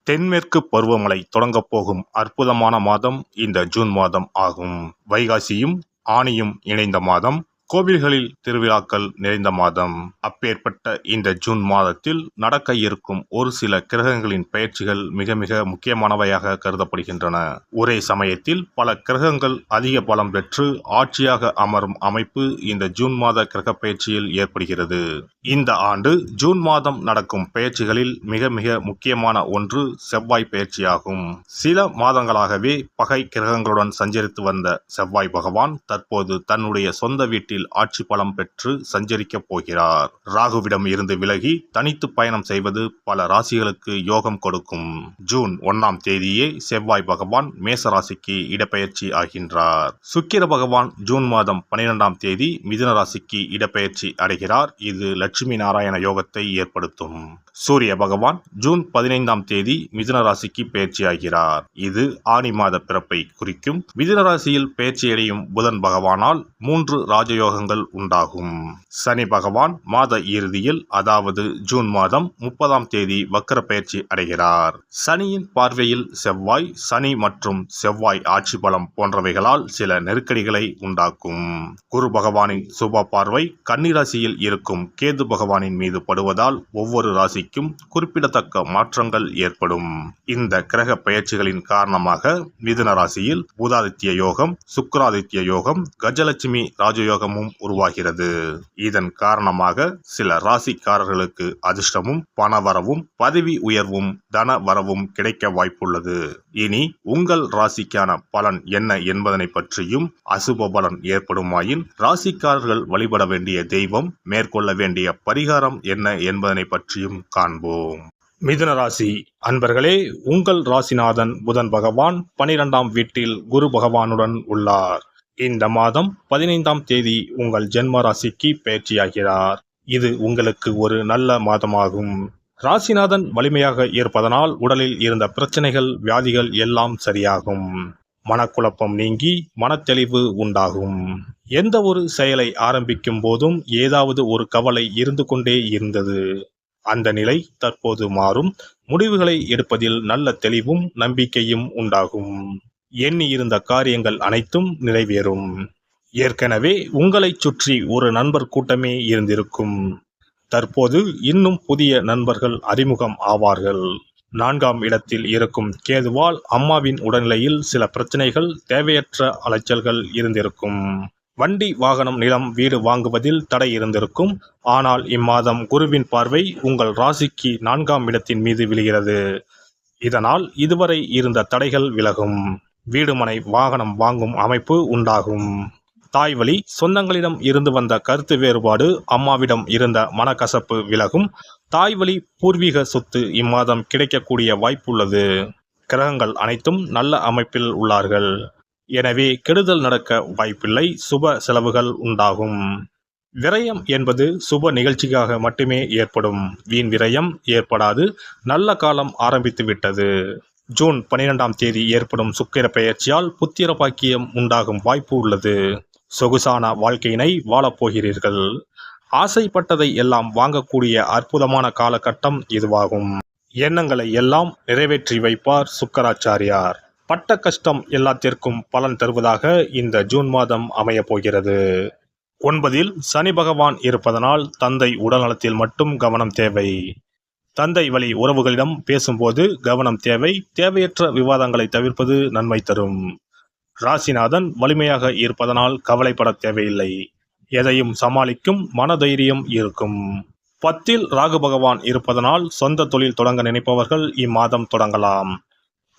தென்மேற்கு பருவமழை தொடங்கப் போகும் அற்புதமான மாதம் இந்த ஜூன் மாதம் ஆகும். வைகாசியும் ஆனியும் இணைந்த மாதம், கோவில்களில் திருவிழாக்கள் நிறைந்த மாதம். அப்பேற்பட்ட இந்த ஜூன் மாதத்தில் நடக்க இருக்கும் ஒரு சில கிரகங்களின் பெயர்ச்சிகள் மிக மிக முக்கியமானவையாக கருதப்படுகின்றன. ஒரே சமயத்தில் பல கிரகங்கள் அதிக பலம் பெற்று ஆட்சியாக அமரும் அமைப்பு இந்த ஜூன் மாத கிரக பெயர்ச்சியில் ஏற்படுகிறது. இந்த ஆண்டு ஜூன் மாதம் நடக்கும் பெயர்ச்சிகளில் மிக மிக முக்கியமான ஒன்று செவ்வாய் பெயர்ச்சியாகும். சில மாதங்களாகவே பகை கிரகங்களுடன் சஞ்சரித்து வந்த செவ்வாய் பகவான் தற்போது தன்னுடைய சொந்த வீட்டில் ஆட்சி பலம் பெற்று சஞ்சரிக்கப் போகிறார். ராகுவிடம் இருந்து விலகி தனித்து பயணம் செய்வது பல ராசிகளுக்கு யோகம் கொடுக்கும். ஜூன் 1ஆம் தேதியே செவ்வாய் பகவான் மேச ராசிக்கு இடப்பெயர்ச்சி ஆகின்றார். சுக்கிர பகவான் ஜூன் மாதம் 12ஆம் தேதி மிதுன ராசிக்கு இடப்பெயர்ச்சி அடைகிறார். இது லட்சுமி நாராயண யோகத்தை ஏற்படுத்தும். சூரிய பகவான் ஜூன் 15ஆம் தேதி மிதுன ராசிக்கு பெயர்ச்சியாகிறார். இது ஆனி மாத பிறப்பை குறிக்கும். மிதுன ராசியில் பெயர்ச்சியடையும் புதன் பகவானால் 3 ராஜயோகங்கள் உண்டாகும். சனி பகவான் மாத இறுதியில், அதாவது ஜூன் மாதம் 30ஆம் தேதி வக்கர பெயர்ச்சி அடைகிறார். சனியின் பார்வையில் செவ்வாய், சனி மற்றும் செவ்வாய் ஆட்சி பலம் போன்றவைகளால் சில நெருக்கடிகளை உண்டாக்கும். குரு பகவானின் சுப பார்வை கன்னி ராசியில் இருக்கும் கேது பகவானின் மீது படுவதால் ஒவ்வொரு ராசிக்கும் குறிப்பிடத்தக்க மாற்றங்கள் ஏற்படும். இந்த கிரக பெயர்ச்சிகளின் காரணமாக மிதுன ராசியில் புதாதித்ய யோகம், சுக்கிராதித்ய யோகம், கஜலட்சுமி ராஜயோகமும் உருவாகிறது. இதன் காரணமாக சில ராசிக்காரர்களுக்கு அதிர்ஷ்டமும் பணவரவும் பதவி உயர்வும் தன வரவும் கிடைக்க வாய்ப்புள்ளது. இனி உங்கள் ராசிக்கான பலன் என்ன என்பதனை பற்றியும், அசுப பலன் ஏற்படுமாயின் ராசிக்காரர்கள் வழிபட வேண்டிய தெய்வம், மேற்கொள்ள வேண்டிய பரிகாரம் என்ன என்பதனை பற்றியும் காண்போம். மிதுன ராசி அன்பர்களே, உங்கள் ராசிநாதன் புதன் பகவான் 12ஆம் வீட்டில் குரு பகவானுடன் உள்ளார். இந்த மாதம் 15ஆம் தேதி உங்கள் ஜென்ம ராசிக்கு பெயர்ச்சியாகிறார். இது உங்களுக்கு ஒரு நல்ல மாதமாகும். ராசிநாதன் வலிமையாக இருப்பதனால் உடலில் இருந்த பிரச்சனைகள், வியாதிகள் எல்லாம் சரியாகும். மனக்குழப்பம் நீங்கி மனத்தெளிவு உண்டாகும். எந்த ஒரு செயலை ஆரம்பிக்கும் போதும் ஏதாவது ஒரு கவலை இருந்து கொண்டே இருந்தது. அந்த நிலை தற்போது மாறும். முடிவுகளை எடுப்பதில் நல்ல தெளிவும் நம்பிக்கையும் உண்டாகும். எண்ணி இருந்த காரியங்கள் அனைத்தும் நிறைவேறும். ஏற்கனவே உங்களை சுற்றி ஒரு நண்பர் கூட்டமே இருந்திருக்கும். தற்போது இன்னும் புதிய நண்பர்கள் அறிமுகம் ஆவார்கள். 4ஆம் இடத்தில் இருக்கும் கேதுவால் அம்மாவின் உடல்நிலையில் சில பிரச்சனைகள், தேவையற்ற அலைச்சல்கள் இருந்திருக்கும். வண்டி, வாகனம், நிலம், வீடு வாங்குவதில் தடை இருந்திருக்கும். ஆனால் இம்மாதம் குருவின் பார்வை உங்கள் ராசிக்கு 4ஆம் இடத்தின் மீது விழுகிறது. இதனால் இதுவரை இருந்த தடைகள் விலகும். வீடு, மனை, வாகனம் வாங்கும் அமைப்பு உண்டாகும். தாய் வழி சொந்தங்களிடம் இருந்து வந்த கருத்து வேறுபாடு, அம்மாவிடம் இருந்த மனக்கசப்பு விலகும். தாய் வழி பூர்வீக சொத்து இம்மாதம் கிடைக்கக்கூடிய வாய்ப்புள்ளது. கிரகங்கள் அனைத்தும் நல்ல அமைப்பில் உள்ளார்கள். எனவே கெடுதல் நடக்க வாய்ப்பில்லை. சுப செலவுகள் உண்டாகும். விரயம் என்பது சுப நிகழ்ச்சிக்காக மட்டுமே ஏற்படும். வீண் விரயம் ஏற்படாது. நல்ல காலம் ஆரம்பித்து விட்டது. ஜூன் 12ஆம் தேதி ஏற்படும் சுக்கிர பெயர்ச்சியால் புத்திர பாக்கியம் உண்டாகும் வாய்ப்பு உள்ளது. சொகுசான வாழ்க்கையினை வாழப்போகிறீர்கள். ஆசைப்பட்டதை எல்லாம் வாங்கக்கூடிய அற்புதமான காலகட்டம் இதுவாகும். எண்ணங்களை எல்லாம் நிறைவேற்றி வைப்பார் சுக்கராச்சாரியார். பட்ட கஷ்டம் எல்லாத்திற்கும் பலன் தருவதாக இந்த ஜூன் மாதம் அமையப் போகிறது. 9இல் சனி பகவான் இருப்பதனால் தந்தை உடல்நலத்தில் மட்டும் கவனம் தேவை. தந்தை வழி உறவுகளிடம் பேசும்போது கவனம் தேவை. தேவையற்ற விவாதங்களை தவிர்ப்பது நன்மை தரும். ராசிநாதன் வலிமையாக இருப்பதனால் கவலைப்பட தேவையில்லை. எதையும் சமாளிக்கும் மனதைரியம் இருக்கும். 10இல் ராகு பகவான் இருப்பதனால் சொந்த தொழில் தொடங்க நினைப்பவர்கள் இம்மாதம் தொடங்கலாம்.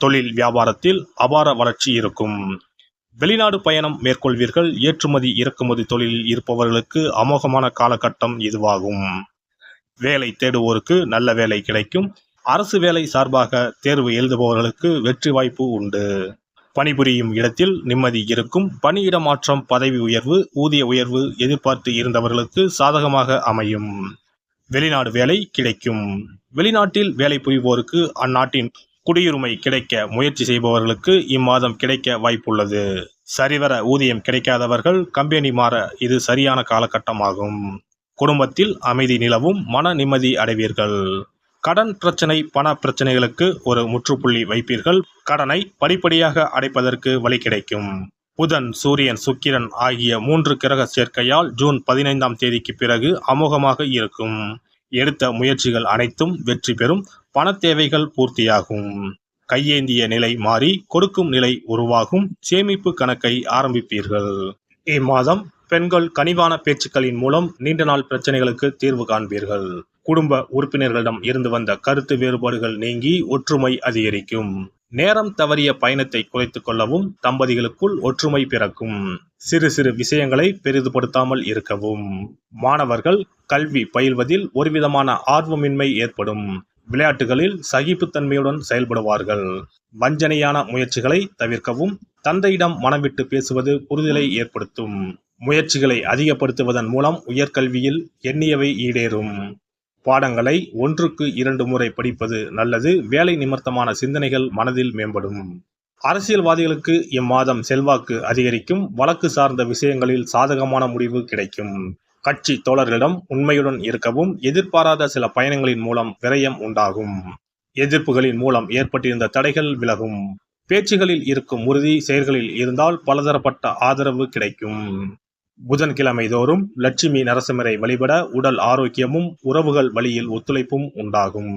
தொழில் வியாபாரத்தில் அபார வளர்ச்சி இருக்கும். வெளிநாடு பயணம் மேற்கொள்வீர்கள். ஏற்றுமதி இறக்குமதி தொழிலில் இருப்பவர்களுக்கு அமோகமான காலகட்டம் இதுவாகும். வேலை தேடுவோருக்கு நல்ல வேலை கிடைக்கும். அரசு வேலை சார்பாக தேர்வு எழுதுபவர்களுக்கு வெற்றி வாய்ப்பு உண்டு. பணிபுரியும் இடத்தில் நிம்மதி இருக்கும். பணியிட மாற்றம், பதவி உயர்வு, ஊதிய உயர்வு எதிர்பார்த்து இருந்தவர்களுக்கு சாதகமாக அமையும். வெளிநாடு வேலை கிடைக்கும். வெளிநாட்டில் வேலை புரிவோருக்கு அந்நாட்டின் குடியுரிமை கிடைக்க முயற்சி செய்பவர்களுக்கு இம்மாதம் கிடைக்க வாய்ப்புள்ளது. சரிவர ஊதியம் கிடைக்காதவர்கள் கம்பெனி மாற இது சரியான காலகட்டமாகும். குடும்பத்தில் அமைதி நிலவும். மன நிம்மதி அடைவீர்கள். கடன் பிரச்சனை, பண பிரச்சனைகளுக்கு ஒரு முற்றுப்புள்ளி வைப்பீர்கள். கடனை படிப்படியாக அடைப்பதற்கு வழி கிடைக்கும். புதன், சூரியன், சுக்கிரன் ஆகிய 3 கிரக சேர்க்கையால் ஜூன் 15ஆம் தேதிக்கு பிறகு அமோகமாக இருக்கும். எடுத்த முயற்சிகள் அனைத்தும் வெற்றி பெறும். பண தேவைகள் பூர்த்தியாகும். கையேந்திய நிலை மாறி கொடுக்கும் நிலை உருவாகும். சேமிப்பு கணக்கை ஆரம்பிப்பீர்கள். இம்மாதம் பெண்கள் கனிவான பேச்சுக்களின் மூலம் நீண்ட நாள் பிரச்சனைகளுக்கு தீர்வு காண்பீர்கள். குடும்ப உறுப்பினர்களிடம் இருந்து வந்த கருத்து வேறுபாடுகள் நீங்கி ஒற்றுமை அதிகரிக்கும். நேரம் தவறிய பயணத்தை குறைத்துக் கொள்ளவும் தம்பதிகளுக்குள் ஒற்றுமை பிறக்கும். சிறு சிறு விஷயங்களை பெரிதுபடுத்தாமல் இருக்கவும். மாணவர்கள் கல்வி பயில்வதில் ஒருவிதமான ஆர்வமின்மை ஏற்படும். விளையாட்டுகளில் சகிப்புத்தன்மையுடன் செயல்படுவார்கள். வஞ்சனையான முயற்சிகளை தவிர்க்கவும். தந்தையிடம் மனம் விட்டு பேசுவது புரிதலை ஏற்படுத்தும். முயற்சிகளை அதிகப்படுத்துவதன் மூலம் உயர்கல்வியில் எண்ணியவை ஈடேறும். பாடங்களை 1க்கு 2 முறை படிப்பது நல்லது. வேலை நிமித்தமான சிந்தனைகள் மனதில் மேம்படும். அரசியல்வாதிகளுக்கு இம்மாதம் செல்வாக்கு அதிகரிக்கும். வழக்கு சார்ந்த விஷயங்களில் சாதகமான முடிவு கிடைக்கும். கட்சி தோழர்களிடம் உண்மையுடன் இருக்கவும். எதிர்பாராத சில பயணங்களின் மூலம் விரயம் உண்டாகும். எதிர்ப்புகளின் மூலம் ஏற்பட்டிருந்த தடைகள் விலகும். பேச்சுகளில் இருக்கும் உறுதி செயல்களில் இருந்தால் பலதரப்பட்ட ஆதரவு கிடைக்கும். புதன்கிழமை தோறும் லட்சுமி நரசிம்மரை வழிபட உடல் ஆரோக்கியமும் உறவுகள் வழியில் ஒத்துழைப்பும் உண்டாகும்.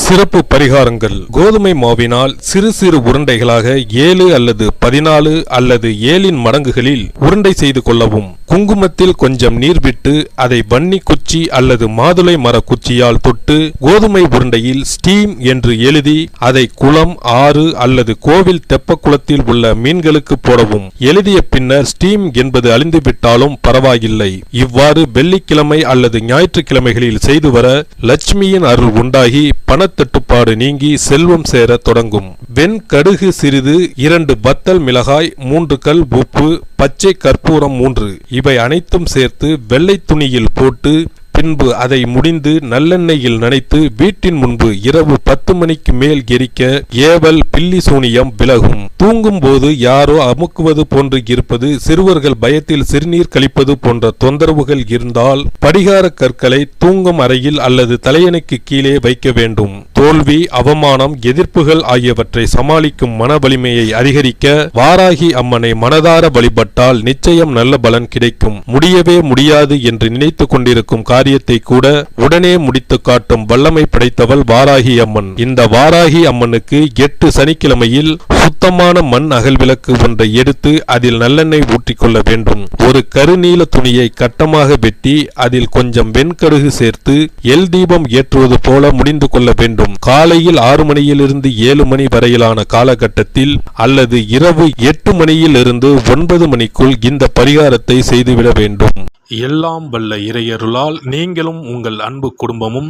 சிறப்பு பரிகாரங்கள். கோதுமை மாவினால் சிறு சிறு உருண்டைகளாக 7 அல்லது 14 அல்லது 7 மடங்குகளில் உருண்டை செய்து கொள்ளவும். குங்குமத்தில் கொஞ்சம் நீர் விட்டு அதை வன்னி குச்சி அல்லது மாதுளை மர குச்சியால் தொட்டு கோதுமை உருண்டையில் ஸ்டீம் என்று எழுதி அதை குளம், ஆறு அல்லது கோவில் தெப்ப குளத்தில் உள்ள மீன்களுக்கு போடவும். எழுதிய பின்னர் ஸ்டீம் என்பது அழிந்துவிட்டாலும் பரவாயில்லை. இவ்வாறு வெள்ளிக்கிழமை அல்லது ஞாயிற்றுக்கிழமைகளில் செய்து வர லட்சுமியின் அருள் உண்டாகி பணத்தட்டுப்பாடு நீங்கி செல்வம் சேர தொடங்கும். வெண்கடுகு சிறிது, 2 வத்தல் மிளகாய், 3 கல் உப்பு, பச்சை கற்பூரம் 3 இவை அனைத்தும் சேர்த்து வெள்ளை துணியில் போட்டு பின்பு அதை முடிந்து நல்லெண்ணெயில் நனைத்து வீட்டின் முன்பு இரவு 10 மணிக்கு மேல் எரிக்க ஏவல், பில்லி சூனியம் விலகும். தூங்கும் போது யாரோ அமுக்குவது போன்று இருப்பது, சிறுவர்கள் பயத்தில் சிறுநீர் கழிப்பது போன்ற தொந்தரவுகள் இருந்தால் படிகார கற்களை தூங்கும் அறையில் அல்லது தலையணைக்கு கீழே வைக்க வேண்டும். தோல்வி, அவமானம், எதிர்ப்புகள் ஆகியவற்றை சமாளிக்கும் மன வலிமையை அதிகரிக்க வாராகி அம்மனை மனதார வழிபட்டால் நிச்சயம் நல்ல பலன் கிடைக்கும். முடியவே முடியாது என்று நினைத்து கொண்டிருக்கும் காரியத்தை கூட உடனே முடித்து காட்டும் வல்லமை படைத்தவள் வாராகி அம்மன். இந்த வாராகி அம்மனுக்கு 8 சனிக்கிழமையில் சுத்தமான மண் அகல் விளக்கு ஒன்றை எடுத்து அதில் நல்லெண்ணெய் ஊற்றிக்கொள்ள வேண்டும். ஒரு கருநீல துணியை கட்டமாக வெட்டி அதில் கொஞ்சம் வெண்கடுகு சேர்த்து எல் தீபம் ஏற்றுவது போல முடிந்து கொள்ள வேண்டும். காலையில் 6 மணியிலிருந்து 7 மணி வரையிலான காலகட்டத்தில் அல்லது இரவு 8 மணியிலிருந்து 9 மணிக்குள் இந்த பரிகாரத்தை செய்துவிட வேண்டும். எல்லாம் வல்ல இறையருளால் நீங்களும் உங்கள் அன்பு குடும்பமும்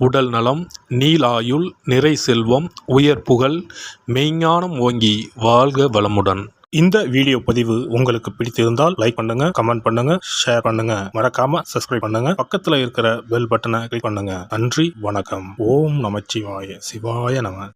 உடல் நலம், நீலாயுள், நிறை செல்வம், உயர் புகழ், மெய்ஞானம் ஓங்கி வாழ்க வளமுடன். இந்த வீடியோ பதிவு உங்களுக்கு பிடித்திருந்தால் லைக் பண்ணுங்க, கமெண்ட் பண்ணுங்க, ஷேர் பண்ணுங்க, மறக்காம சப்ஸ்கிரைப் பண்ணுங்க. பக்கத்துல இருக்கிற பெல் பட்டனை கிளிக் பண்ணுங்க. நன்றி, வணக்கம். ஓம் நமச்சிவாய. சிவாய நம.